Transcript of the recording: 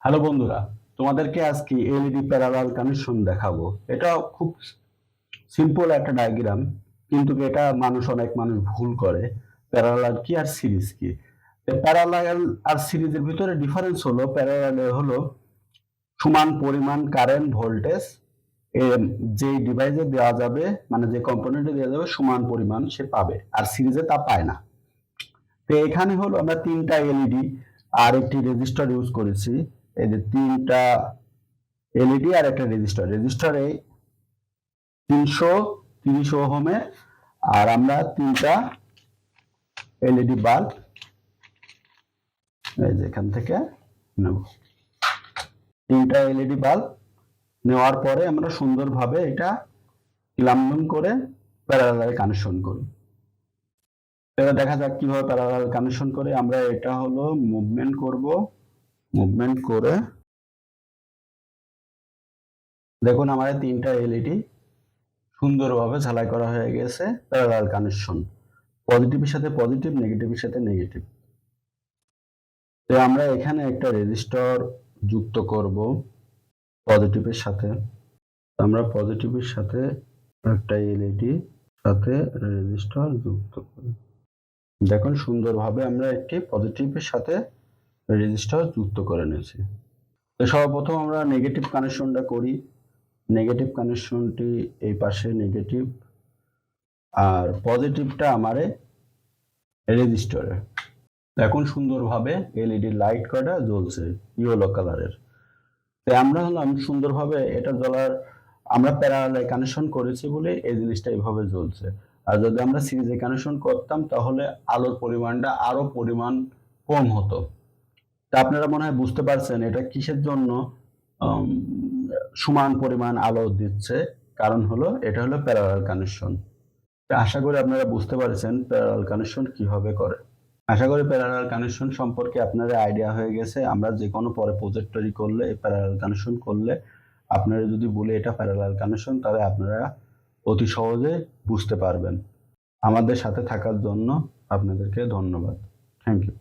Hello বন্ধুরা, তোমাদেরকে আজকে এলইডি প্যারালাল কানেকশন দেখাবো। এটা খুব সিম্পল একটা ডায়াগ্রাম, কিন্তু এটা মানুষ ভুল করে। প্যারালাল কি আর সিরিজ কি? প্যারালাল আর সিরিজের ভিতরে ডিফারেন্স হলো, প্যারালালে হলো সমান পরিমাণ কারেন্ট ভোল্টেজ যে ডিভাইসে দেওয়া যাবে, মানে যে কম্পোনেন্টে দেওয়া যাবে সমান পরিমাণ সে পাবে, আর সিরিজে তা পায় না। তো এখানে হলো আমরা তিনটা এলইডি আর একটি রেজিস্টার ইউজ করেছি। এই যে তিনটা এলইডি আর একটা রেজিস্টারে 330 ওহমের, আর আমরা তিনটা এলইডি বাল্ব এই যে এখান থেকে নেব। তিনটা এলইডি বাল্ব নেওয়ার পরে আমরা সুন্দরভাবে এটা ক্লাম্বিং করে প্যারালাল কানেকশন করি। এবার দেখা যাক কিভাবে প্যারালাল কানেকশন করে। আমরা এটা হলো মুভমেন্ট করব, মুভমেন্ট করে দেখুন আমাদের তিনটা এলইডি সুন্দরভাবে ঝালাই করা হয়ে গেছে। প্যারালাল কানেকশন, পজিটিভের সাথে পজিটিভ, নেগেটিভের সাথে নেগেটিভ। তো আমরা এখানে একটা রেজিস্টর যুক্ত করব পজিটিভের সাথে। আমরা পজিটিভের সাথে একটা এলইডি সাথে রেজিস্টর যুক্ত করি। দেখুন সুন্দরভাবে আমরা একটি পজিটিভের সাথে রেজিস্টর যুক্ত করে নিয়েছি। তো সর্বপ্রথম আমরা নেগেটিভ কানেকশনটা করি। নেগেটিভ কানেকশনটি এই পাশে নেগেটিভ, আর পজিটিভটা আমারে রেজিস্টরে। এখন সুন্দরভাবে এলইডি লাইট কয়টা জ্বলছে ইয়েলো কালারের। তো আমরা হলাম সুন্দরভাবে এটা জ্বলার, আমরা প্যারালালে কানেকশন করেছি বলে এই জিনিসটা এইভাবে জ্বলছে। আর যদি আমরা সিরিজে কানেকশন করতাম তাহলে আলোর পরিমাণটা আরো পরিমাণ কম হতো। তা আপনারা মনে হয় বুঝতে পারছেন এটা কিসের জন্য সমান পরিমাণ আলো দিচ্ছে। কারণ হলো এটা হলো প্যারালাল কানেকশন। আশা করি আপনারা বুঝতে পারছেন প্যারালাল কানেকশন কিভাবে করে। আশা করি প্যারালাল কানেকশন সম্পর্কে আপনাদের আইডিয়া হয়ে গেছে। আমরা যে কোনো পরে প্রজেক্ট তৈরি করলে প্যারালাল কানেকশন করলে, আপনারা যদি বলে এটা প্যারালাল কানেকশন, তাহলে আপনারা অতি সহজে বুঝতে পারবেন। আমাদের সাথে থাকার জন্য আপনাদেরকে ধন্যবাদ। Thank you.